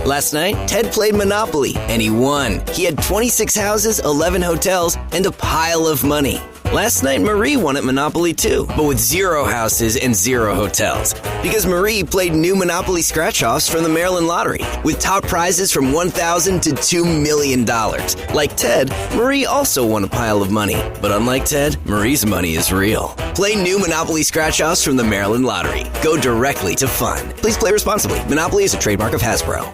Last night, Ted played Monopoly, and he won. He had 26 houses, 11 hotels, and a pile of money. Last night, Marie won at Monopoly too, but with 0 houses and 0 hotels. Because Marie played new Monopoly scratch-offs from the Maryland Lottery, with top prizes from $1,000 to $2 million. Like Ted, Marie also won a pile of money. But unlike Ted, Marie's money is real. Play new Monopoly scratch-offs from the Maryland Lottery. Go directly to fun. Please play responsibly. Monopoly is a trademark of Hasbro.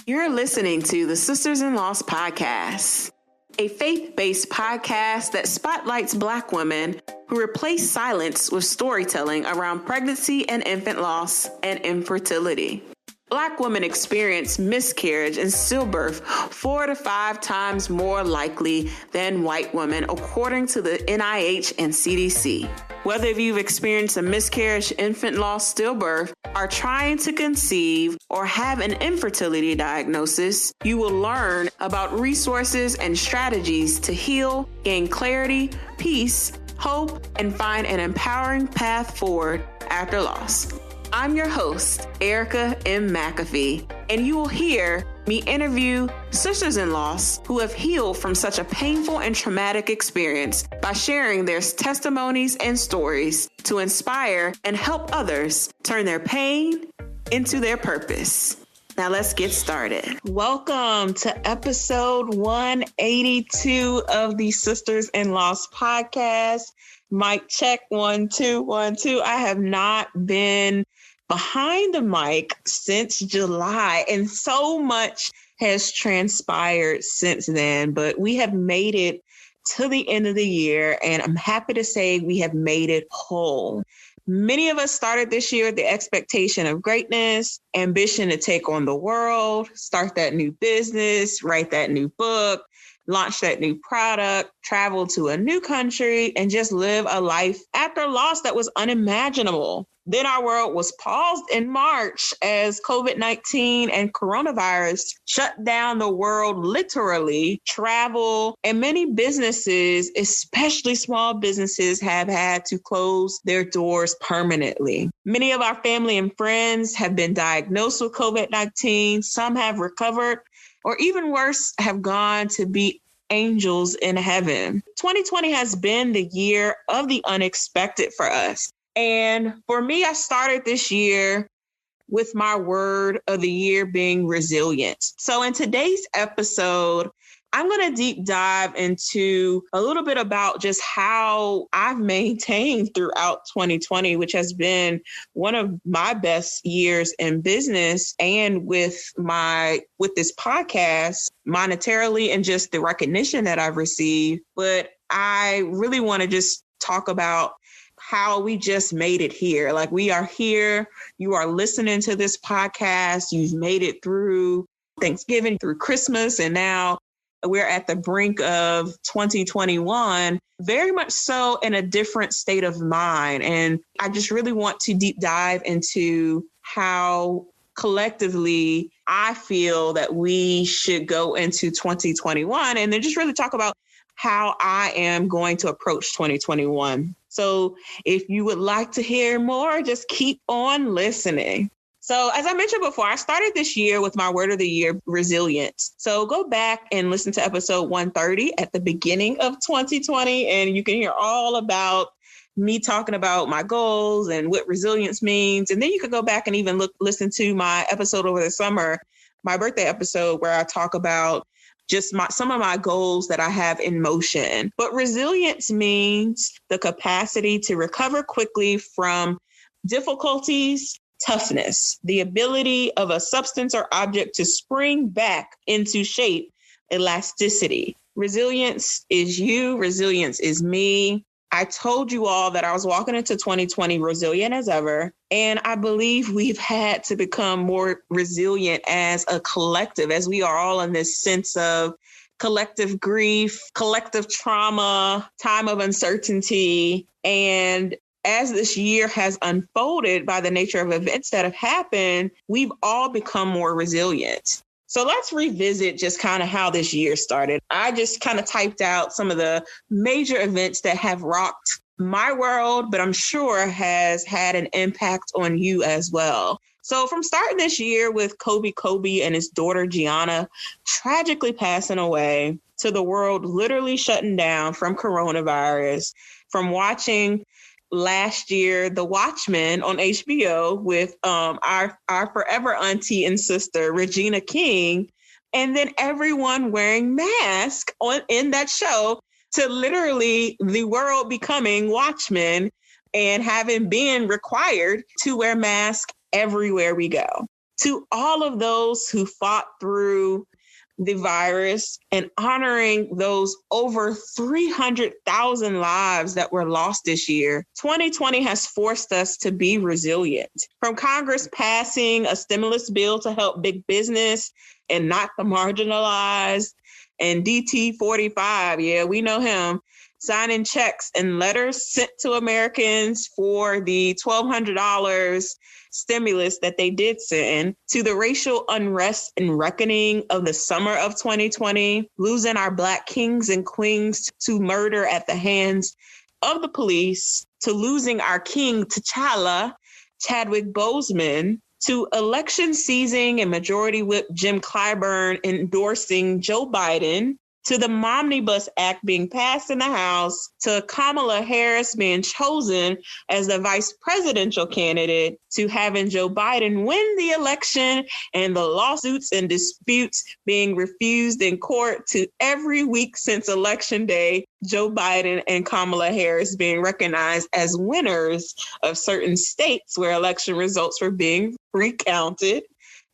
You're listening to the Sisters-in-Laws podcast, a faith-based podcast that spotlights Black women who replace silence with storytelling around pregnancy and infant loss and infertility. Black women experience miscarriage and stillbirth 4 to 5 times more likely than white women, according to the NIH and CDC. Whether you've experienced a miscarriage, infant loss, stillbirth, are trying to conceive, or have an infertility diagnosis, you will learn about resources and strategies to heal, gain clarity, peace, hope, and find an empowering path forward after loss. I'm your host, Erica M. McAfee, and you will hear me interview sisters-in-laws who have healed from such a painful and traumatic experience by sharing their testimonies and stories to inspire and help others turn their pain into their purpose. Now let's get started. Welcome to episode 182 of the Sisters-in-Laws podcast. Mic check, 1, 2, 1, 2. I have not been behind the mic since July, and so much has transpired since then, but we have made it to the end of the year, and I'm happy to say we have made it whole. Many of us started this year with the expectation of greatness, ambition to take on the world, start that new business, write that new book, launch that new product, travel to a new country, and just live a life after loss that was unimaginable. Then our world was paused in March as COVID-19 and coronavirus shut down the world, literally. Travel and many businesses, especially small businesses, have had to close their doors permanently. Many of our family and friends have been diagnosed with COVID-19. Some have recovered, or even worse, have gone to be angels in heaven. 2020 has been the year of the unexpected for us. And for me, I started this year with my word of the year being resilient. So in today's episode, I'm going to deep dive into a little bit about just how I've maintained throughout 2020, which has been one of my best years in business and with this podcast monetarily and just the recognition that I've received. But I really want to just talk about how we just made it here. Like, we are here. You are listening to this podcast. You've made it through Thanksgiving, through Christmas, and now we're at the brink of 2021, very much so in a different state of mind. And I just really want to deep dive into how collectively I feel that we should go into 2021, and then just really talk about how I am going to approach 2021. So if you would like to hear more, just keep on listening. So as I mentioned before, I started this year with my word of the year, resilience. So go back and listen to episode 130 at the beginning of 2020, and you can hear all about me talking about my goals and what resilience means. And then you can go back and even listen to my episode over the summer, my birthday episode, where I talk about just some of my goals that I have in motion. But resilience means the capacity to recover quickly from difficulties, toughness, the ability of a substance or object to spring back into shape, elasticity. Resilience is you. Resilience is me. I told you all that I was walking into 2020 resilient as ever. And I believe we've had to become more resilient as a collective, as we are all in this sense of collective grief, collective trauma, time of uncertainty. And as this year has unfolded by the nature of events that have happened, we've all become more resilient. So let's revisit just kind of how this year started. I just kind of typed out some of the major events that have rocked my world, but I'm sure has had an impact on you as well. So from starting this year with Kobe and his daughter Gianna tragically passing away, to the world literally shutting down from coronavirus, from watching last year The Watchmen on HBO with our forever auntie and sister Regina King, and then everyone wearing masks in that show, to literally the world becoming Watchmen and having been required to wear masks everywhere we go. To all of those who fought through the virus and honoring those over 300,000 lives that were lost this year, 2020 has forced us to be resilient. From Congress passing a stimulus bill to help big business and not the marginalized, and DT 45, yeah, we know him, signing checks and letters sent to Americans for the $1,200 stimulus that they did send, to the racial unrest and reckoning of the summer of 2020, losing our Black kings and queens to murder at the hands of the police, to losing our king T'Challa, Chadwick Boseman, to election seizing and Majority Whip Jim Clyburn endorsing Joe Biden, to the Momnibus Act being passed in the House, to Kamala Harris being chosen as the vice presidential candidate, to having Joe Biden win the election and the lawsuits and disputes being refused in court, to every week since Election Day, Joe Biden and Kamala Harris being recognized as winners of certain states where election results were being recounted,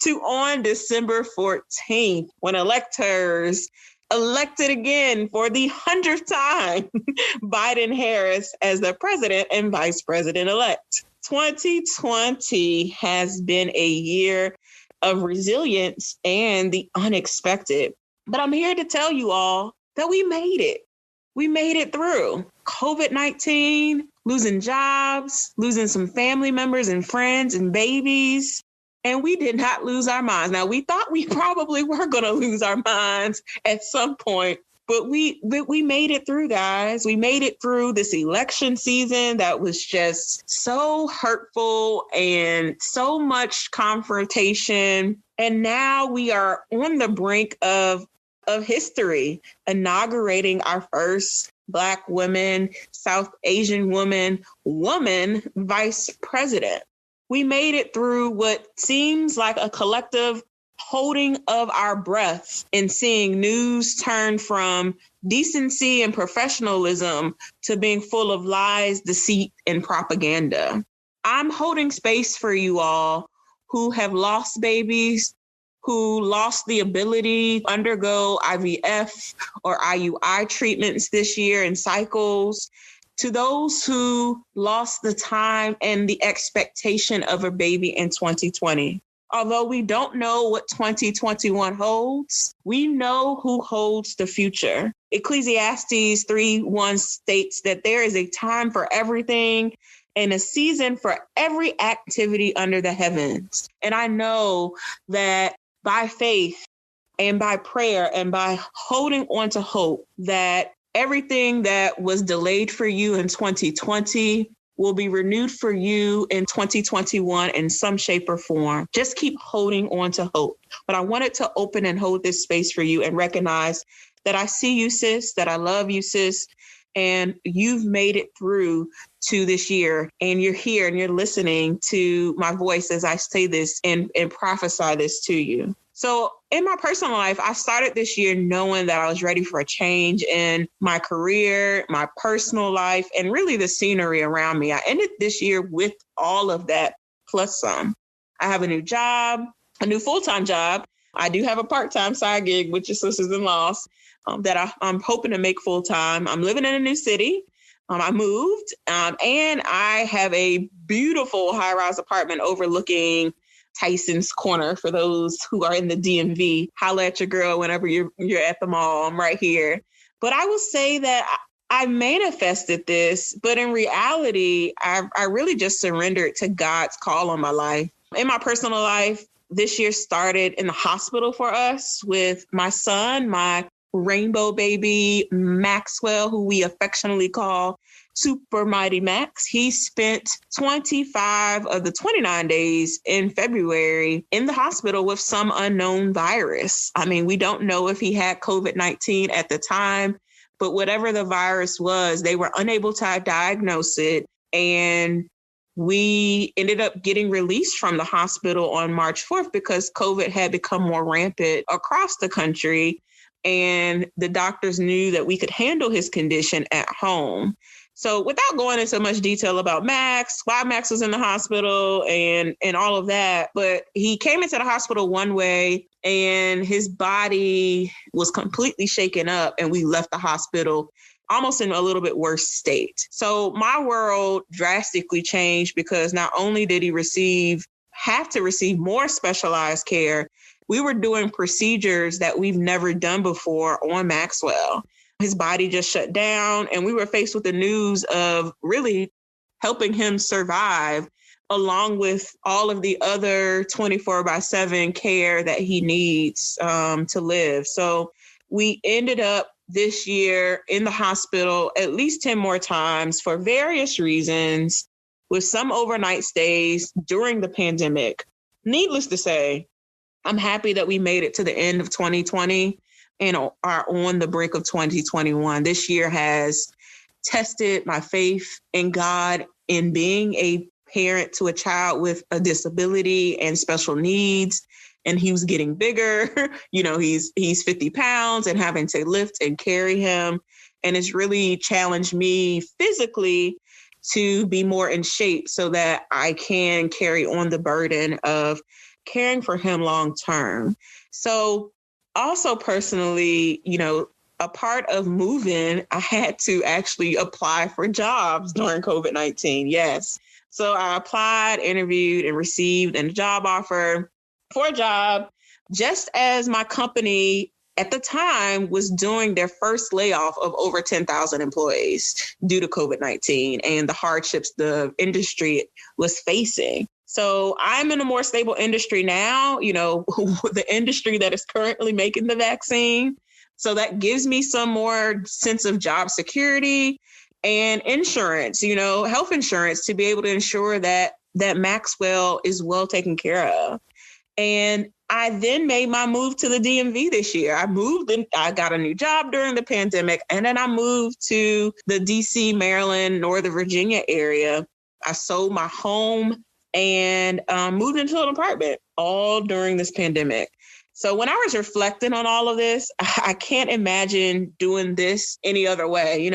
to on December 14th, when electors elected again for the 100th time Biden-Harris as the president and vice president-elect. 2020 has been a year of resilience and the unexpected. But I'm here to tell you all that we made it. We made it through COVID-19, losing jobs, losing some family members and friends and babies. And we did not lose our minds. Now, we thought we probably were going to lose our minds at some point, but we made it through, guys. We made it through this election season that was just so hurtful and so much confrontation. And now we are on the brink of history, inaugurating our first Black woman, South Asian woman vice president. We made it through what seems like a collective holding of our breath and seeing news turn from decency and professionalism to being full of lies, deceit, and propaganda. I'm holding space for you all who have lost babies, who lost the ability to undergo IVF or IUI treatments this year in cycles, to those who lost the time and the expectation of a baby in 2020. Although we don't know what 2021 holds, we know who holds the future. Ecclesiastes 3:1 states that there is a time for everything and a season for every activity under the heavens. And I know that by faith and by prayer and by holding on to hope, that everything that was delayed for you in 2020 will be renewed for you in 2021 in some shape or form. Just keep holding on to hope. But I wanted to open and hold this space for you and recognize that I see you, sis, that I love you, sis, and you've made it through to this year, and you're here and you're listening to my voice as I say this and prophesy this to you. So in my personal life, I started this year knowing that I was ready for a change in my career, my personal life, and really the scenery around me. I ended this year with all of that plus some. I have a new job, a new full-time job. I do have a part-time side gig with your sisters-in-laws that I'm hoping to make full-time. I'm living in a new city. I moved and I have a beautiful high-rise apartment overlooking Tyson's Corner. For those who are in the DMV, holla at your girl whenever you're at the mall. I'm right here. But I will say that I manifested this, but in reality, I really just surrendered to God's call on my life. In my personal life, this year started in the hospital for us with my son, my rainbow baby, Maxwell, who we affectionately call Super Mighty Max. He spent 25 of the 29 days in February in the hospital with some unknown virus. I mean, we don't know if he had COVID-19 at the time, but whatever the virus was, they were unable to diagnose it. And we ended up getting released from the hospital on March 4th because COVID had become more rampant across the country. And the doctors knew that we could handle his condition at home. So without going into much detail about Max, why Max was in the hospital and all of that, but he came into the hospital one way and his body was completely shaken up and we left the hospital almost in a little bit worse state. So my world drastically changed because not only did he have to receive more specialized care, we were doing procedures that we've never done before on Maxwell. His body just shut down and we were faced with the news of really helping him survive along with all of the other 24/7 care that he needs to live. So we ended up this year in the hospital at least 10 more times for various reasons, with some overnight stays during the pandemic. Needless to say, I'm happy that we made it to the end of 2020 and are on the brink of 2021. This year has tested my faith in God in being a parent to a child with a disability and special needs. And he was getting bigger. He's 50 pounds and having to lift and carry him. And it's really challenged me physically to be more in shape so that I can carry on the burden of caring for him long term. So also personally, a part of moving, I had to actually apply for jobs during COVID-19. Yes. So I applied, interviewed, and received a job offer for a job just as my company at the time was doing their first layoff of over 10,000 employees due to COVID-19 and the hardships the industry was facing. So I'm in a more stable industry now, the industry that is currently making the vaccine. So that gives me some more sense of job security and insurance, health insurance, to be able to ensure that Maxwell is well taken care of. And I then made my move to the DMV this year. I moved and I got a new job during the pandemic. And then I moved to the DC, Maryland, Northern Virginia area. I sold my home and moved into an apartment all during this pandemic. So when I was reflecting on all of this, I can't imagine doing this any other way.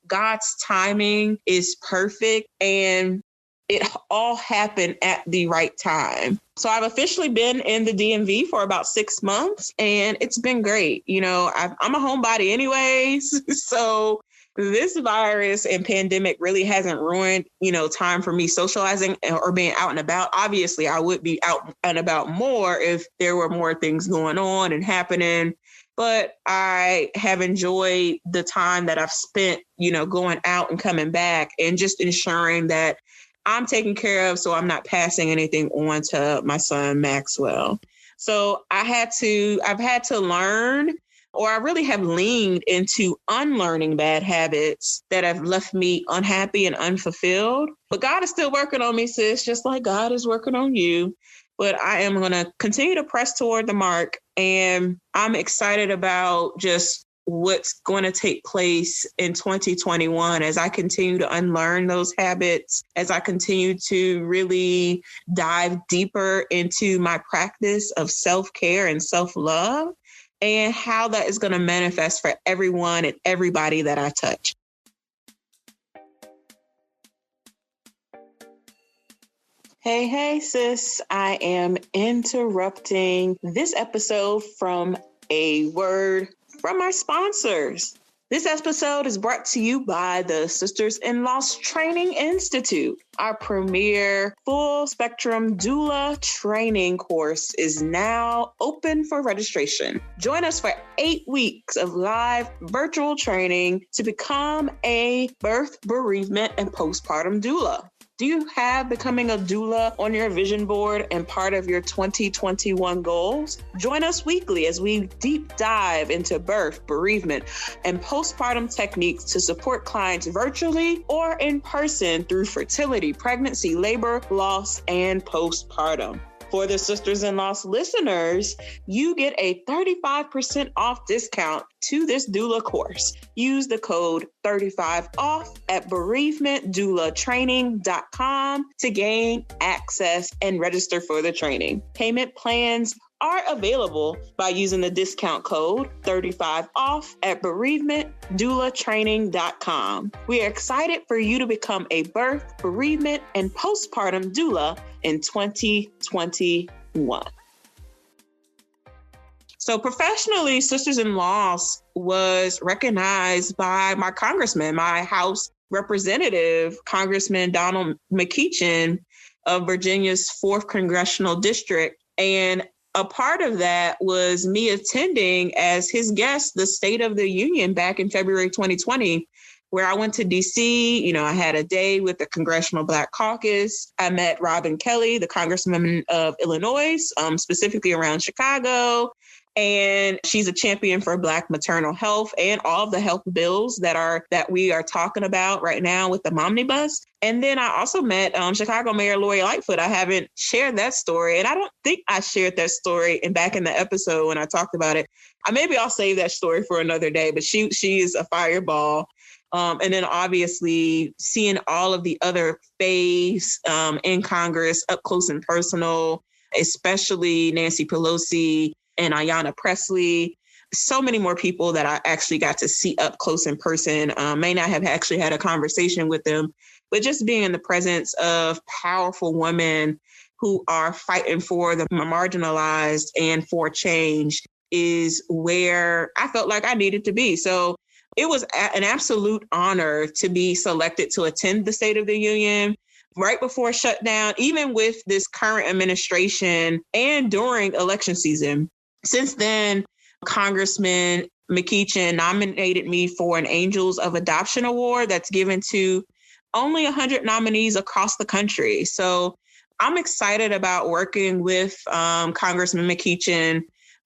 God's timing is perfect and it all happened at the right time. So I've officially been in the DMV for about 6 months and it's been great. I'm a homebody anyways. So this virus and pandemic really hasn't ruined, time for me socializing or being out and about. Obviously, I would be out and about more if there were more things going on and happening. But I have enjoyed the time that I've spent, going out and coming back and just ensuring that I'm taken care of so I'm not passing anything on to my son, Maxwell. So I've had to learn, or I really have leaned into unlearning bad habits that have left me unhappy and unfulfilled. But God is still working on me, sis, just like God is working on you. But I am going to continue to press toward the mark. And I'm excited about just what's going to take place in 2021 as I continue to unlearn those habits, as I continue to really dive deeper into my practice of self-care and self-love, and how that is going to manifest for everyone and everybody that I touch. Hey, sis, I am interrupting this episode from a word from our sponsors. This episode is brought to you by the Sisters-in-Laws Training Institute. Our premier full-spectrum doula training course is now open for registration. Join us for 8 weeks of live virtual training to become a birth, bereavement, and postpartum doula. Do you have becoming a doula on your vision board and part of your 2021 goals? Join us weekly as we deep dive into birth, bereavement, and postpartum techniques to support clients virtually or in person through fertility, pregnancy, labor, loss, and postpartum. For the Sisters in Loss listeners, you get a 35% off discount to this doula course. Use the code 35OFF at bereavementdoulatraining.com to gain access and register for the training. Payment plans are available by using the discount code 35OFF at bereavementdoulatraining.com. We are excited for you to become a birth, bereavement, and postpartum doula in 2021. So professionally, Sisters in Loss was recognized by my congressman, my House Representative, Congressman Donald McEachin of Virginia's 4th Congressional District. And a part of that was me attending as his guest the State of the Union back in February 2020, where I went to DC. I had a day with the Congressional Black Caucus. I met Robin Kelly, the Congresswoman of Illinois, specifically around Chicago. And she's a champion for Black maternal health and all of the health bills that we are talking about right now with the Momnibus. And then I also met Chicago Mayor Lori Lightfoot. I haven't shared that story, and I don't think I shared that story back in the episode when I talked about it. Maybe I'll save that story for another day, but she is a fireball. And then obviously seeing all of the other faves in Congress up close and personal, especially Nancy Pelosi and Ayanna Pressley. So many more people that I actually got to see up close in person. May not have actually had a conversation with them, but just being in the presence of powerful women who are fighting for the marginalized and for change is where I felt like I needed to be. So it was an absolute honor to be selected to attend the State of the Union right before shutdown, even with this current administration and during election season. Since then, Congressman McEachin nominated me for an Angels of Adoption Award that's given to only 100 nominees across the country. So I'm excited about working with Congressman McEachin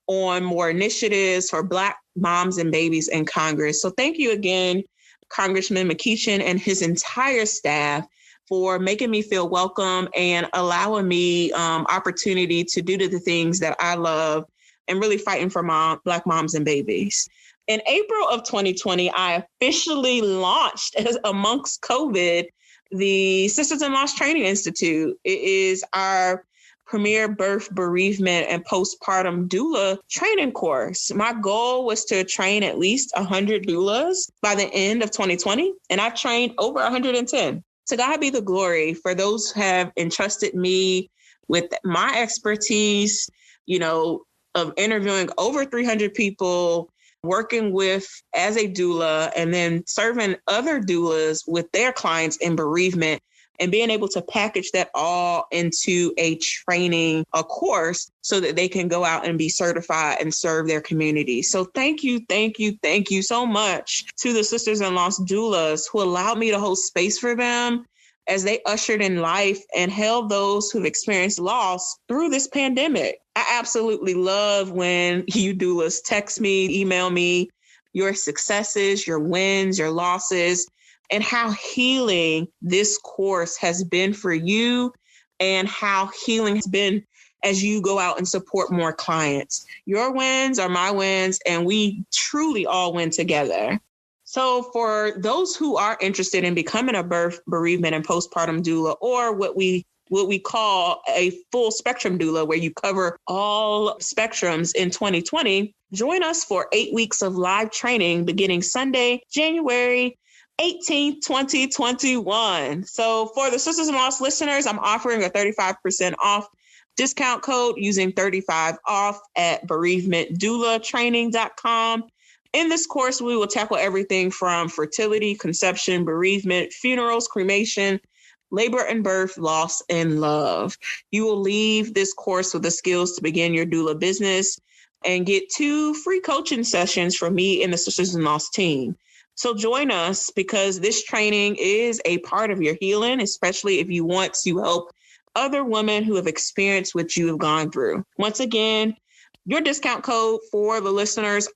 on more initiatives for Black moms and babies in Congress. So thank you again, Congressman McEachin and his entire staff, for making me feel welcome and allowing me opportunity to do the things that I love and really fighting for Black moms and babies. In April of 2020, I officially launched, amongst COVID, the Sisters in Loss Training Institute. It is our premier birth, bereavement, and postpartum doula training course. My goal was to train at least 100 doulas by the end of 2020, and I've trained over 110. To God be the glory for those who have entrusted me with my expertise, of interviewing over 300 people, working with as a doula, and then serving other doulas with their clients in bereavement, and being able to package that all into a course so that they can go out and be certified and serve their community. So thank you so much to the Sisters in Loss doulas who allowed me to hold space for them as they ushered in life and held those who've experienced loss through this pandemic. I absolutely love when you doulas text me, email me your successes, your wins, your losses, and how healing this course has been for you and how healing has been as you go out and support more clients. Your wins are my wins, and we truly all win together. So for those who are interested in becoming a birth, bereavement, and postpartum doula, or what we call a full spectrum doula, where you cover all spectrums in 2020, join us for 8 weeks of live training beginning Sunday, January 18th, 2021. So for the Sisters in Loss listeners, I'm offering a 35% off discount code using 35OFF at bereavementdoulatraining.com. In this course, we will tackle everything from fertility, conception, bereavement, funerals, cremation, labor and birth, loss, and love. You will leave this course with the skills to begin your doula business and get 2 free coaching sessions from me and the Sisters in Loss team. So join us because this training is a part of your healing, especially if you want to help other women who have experienced what you have gone through. Once again, your discount code for the listeners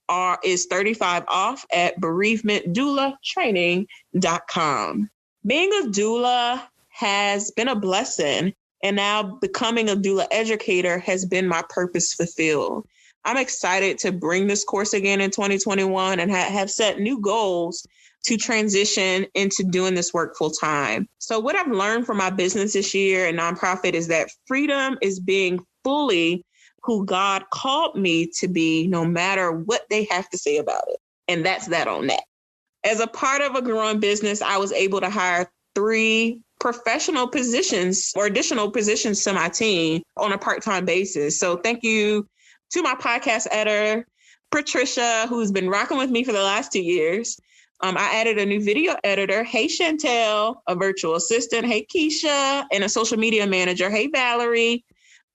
is 35 off at bereavementdoulatraining.com. Being a doula has been a blessing, and now becoming a doula educator has been my purpose fulfilled. I'm excited to bring this course again in 2021 and have set new goals to transition into doing this work full time. So what I've learned from my business this year and nonprofit is that freedom is being fully who God called me to be, no matter what they have to say about it. And that's that on that. As a part of a growing business, I was able to hire 3 professional positions or additional positions to my team on a part-time basis. So thank you to my podcast editor, Patricia, who's been rocking with me for the last 2 years. I added a new video editor. Hey, Chantel, a virtual assistant. Hey, Keisha, and a social media manager. Hey, Valerie.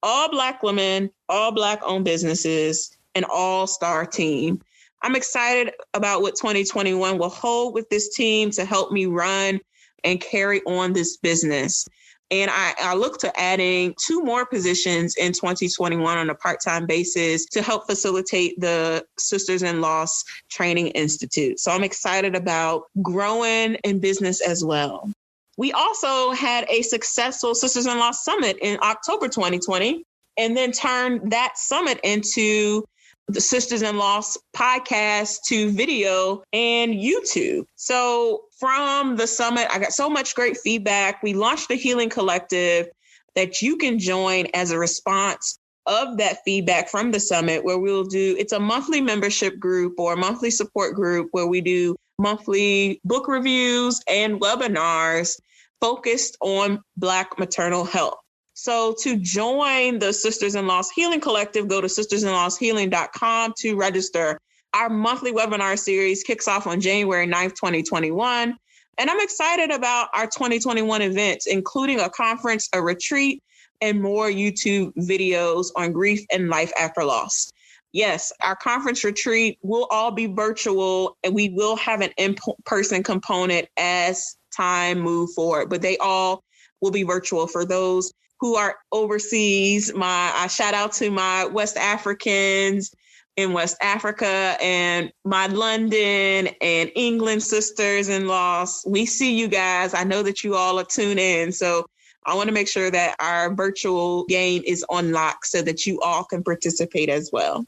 All Black women, all Black-owned businesses, an all-star team. I'm excited about what 2021 will hold with this team to help me run and carry on this business. And I look to adding 2 more positions in 2021 on a part-time basis to help facilitate the Sisters in Loss Training Institute. So I'm excited about growing in business as well. We also had a successful Sisters in Loss Summit in October 2020, and then turned that summit into the Sisters in Loss podcast to video and YouTube. So from the summit, I got so much great feedback. We launched the Healing Collective that you can join as a response of that feedback from the summit, where it's a monthly membership group or a monthly support group where we do monthly book reviews and webinars focused on Black maternal health. So to join the Sisters in Loss Healing Collective, go to sistersinlosshealing.com to register. Our monthly webinar series kicks off on January 9th, 2021. And I'm excited about our 2021 events, including a conference, a retreat, and more YouTube videos on grief and life after loss. Yes, our conference retreat will all be virtual, and we will have an in-person component as time move forward, but they all will be virtual. For those who are overseas, I shout out to my West Africans in West Africa and my London and England sisters-in-laws. We see you guys. I know that you all are tuned in. So I want to make sure that our virtual game is on lock so that you all can participate as well.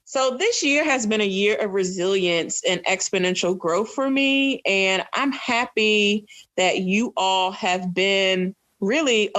So this year has been a year of resilience and exponential growth for me. And I'm happy that you all have been really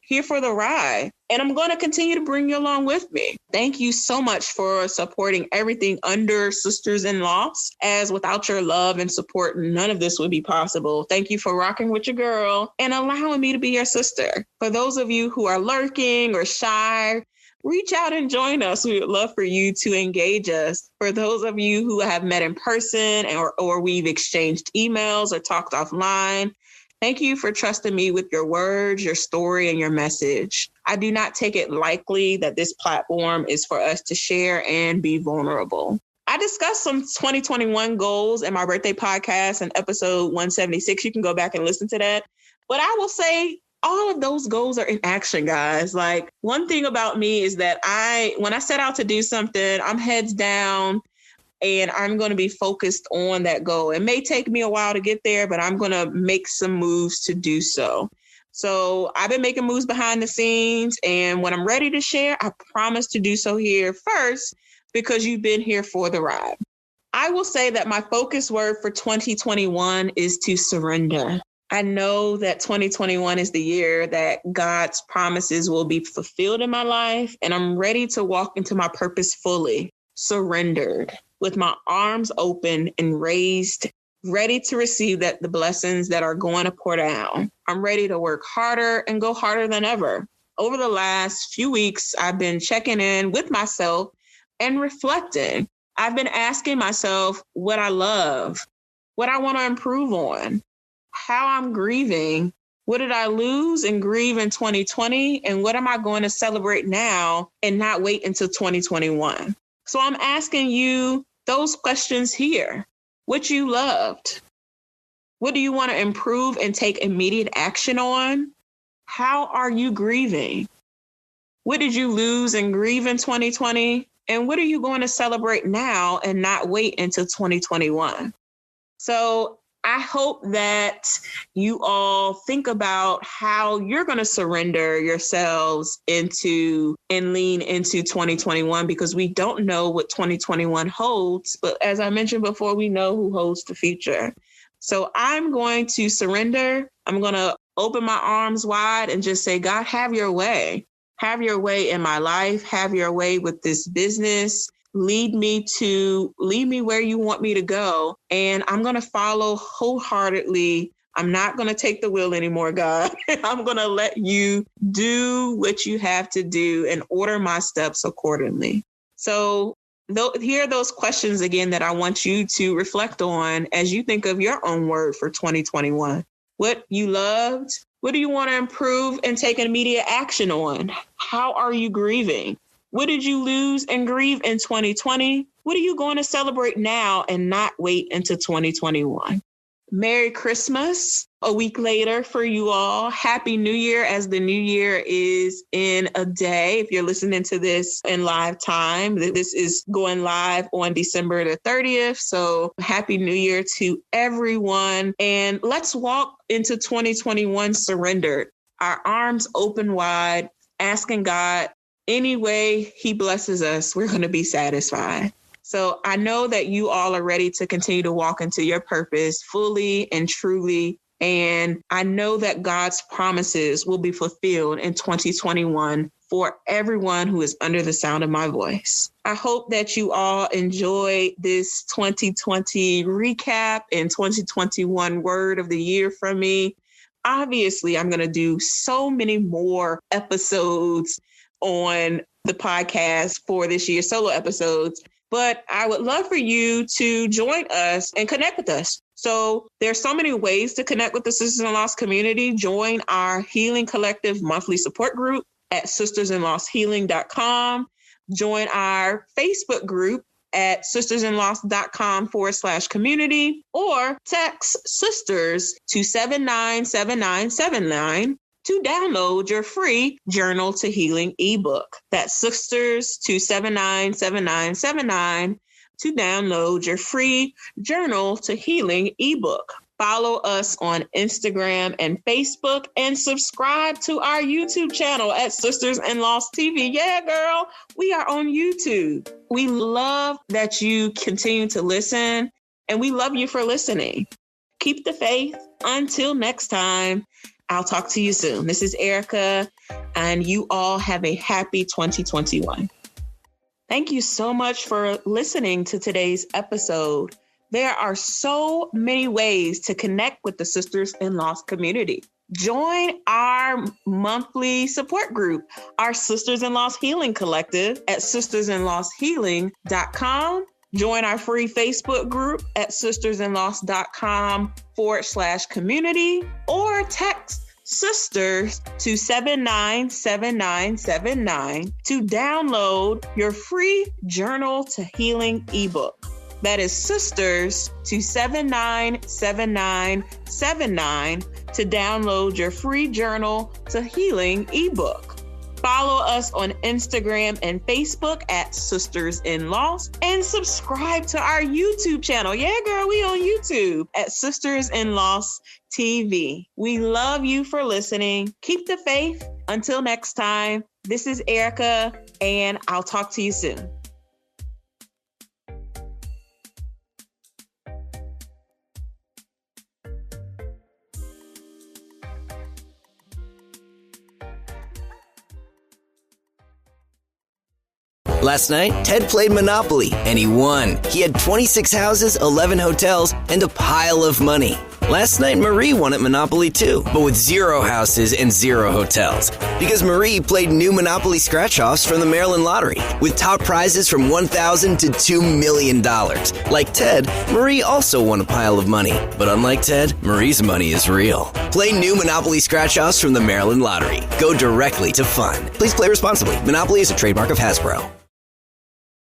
here for the ride. And I'm going to continue to bring you along with me. Thank you so much for supporting everything under Sisters in Loss, as without your love and support, none of this would be possible. Thank you for rocking with your girl and allowing me to be your sister. For those of you who are lurking or shy, reach out and join us. We would love for you to engage us. For those of you who have met in person or we've exchanged emails or talked offline, thank you for trusting me with your words, your story, and your message. I do not take it lightly that this platform is for us to share and be vulnerable. I discussed some 2021 goals in my birthday podcast in episode 176. You can go back and listen to that. But I will say all of those goals are in action, guys. Like, one thing about me is that when I set out to do something, I'm heads down and I'm going to be focused on that goal. It may take me a while to get there, but I'm going to make some moves to do so. So I've been making moves behind the scenes, and when I'm ready to share, I promise to do so here first because you've been here for the ride. I will say that my focus word for 2021 is to surrender. I know that 2021 is the year that God's promises will be fulfilled in my life, and I'm ready to walk into my purpose fully, surrendered, with my arms open and raised, ready to receive the blessings that are going to pour down. I'm ready to work harder and go harder than ever. Over the last few weeks, I've been checking in with myself and reflecting. I've been asking myself what I love, what I want to improve on, how I'm grieving, what did I lose and grieve in 2020, and what am I going to celebrate now and not wait until 2021? So I'm asking you those questions here. what you loved? What do you want to improve and take immediate action on? How are you grieving? What did you lose and grieve in 2020? And what are you going to celebrate now and not wait until 2021? So I hope that you all think about how you're going to surrender yourselves into and lean into 2021, because we don't know what 2021 holds. But as I mentioned before, we know who holds the future. So I'm going to surrender. I'm going to open my arms wide and just say, God, have your way. Have your way in my life. Have your way with this business. Lead me where you want me to go. And I'm going to follow wholeheartedly. I'm not going to take the wheel anymore, God. I'm going to let you do what you have to do and order my steps accordingly. So here are those questions again that I want you to reflect on as you think of your own word for 2021. What you loved? What do you want to improve and take immediate action on? How are you grieving? What did you lose and grieve in 2020? What are you going to celebrate now and not wait until 2021? Merry Christmas a week later for you all. Happy New Year, as the new year is in a day. If you're listening to this in live time, this is going live on December the 30th. So happy New Year to everyone. And let's walk into 2021 surrendered, our arms open wide, asking God, any way he blesses us, we're going to be satisfied. So I know that you all are ready to continue to walk into your purpose fully and truly. And I know that God's promises will be fulfilled in 2021 for everyone who is under the sound of my voice. I hope that you all enjoy this 2020 recap and 2021 word of the year from me. Obviously, I'm going to do so many more episodes on the podcast for this year, solo episodes. But I would love for you to join us and connect with us. So there's so many ways to connect with the Sisters in Loss community. Join our Healing Collective monthly support group at sistersinlosshealing.com. Join our Facebook group at sistersinloss.com/community, or text sisters to 797979 to download your free Journal to Healing ebook. That's sisters to 797979 to download your free Journal to Healing ebook. Follow us on Instagram and Facebook, and subscribe to our YouTube channel at Sisters in Loss TV. Yeah, girl, we are on YouTube. We love that you continue to listen, and we love you for listening. Keep the faith. Until next time, I'll talk to you soon. This is Erica, and you all have a happy 2021. Thank you so much for listening to today's episode. There are so many ways to connect with the Sisters in Loss community. Join our monthly support group, our Sisters in Loss Healing Collective at sistersinlosshealing.com. Join our free Facebook group at sistersinloss.com/community, or text sisters to 797979 to download your free Journal to Healing ebook. That is sisters to 797979 to download your free Journal to Healing ebook. Follow us on Instagram and Facebook at Sisters in Loss, and subscribe to our YouTube channel. Yeah, girl, we on YouTube at Sisters in Loss TV. We love you for listening. Keep the faith. Until next time, this is Erica, and I'll talk to you soon. Last night, Ted played Monopoly, and he won. He had 26 houses, 11 hotels, and a pile of money. Last night, Marie won at Monopoly too, but with 0 houses and 0 hotels. Because Marie played new Monopoly scratch-offs from the Maryland Lottery, with top prizes from $1,000 to $2 million. Like Ted, Marie also won a pile of money. But unlike Ted, Marie's money is real. Play new Monopoly scratch-offs from the Maryland Lottery. Go directly to fun. Please play responsibly. Monopoly is a trademark of Hasbro.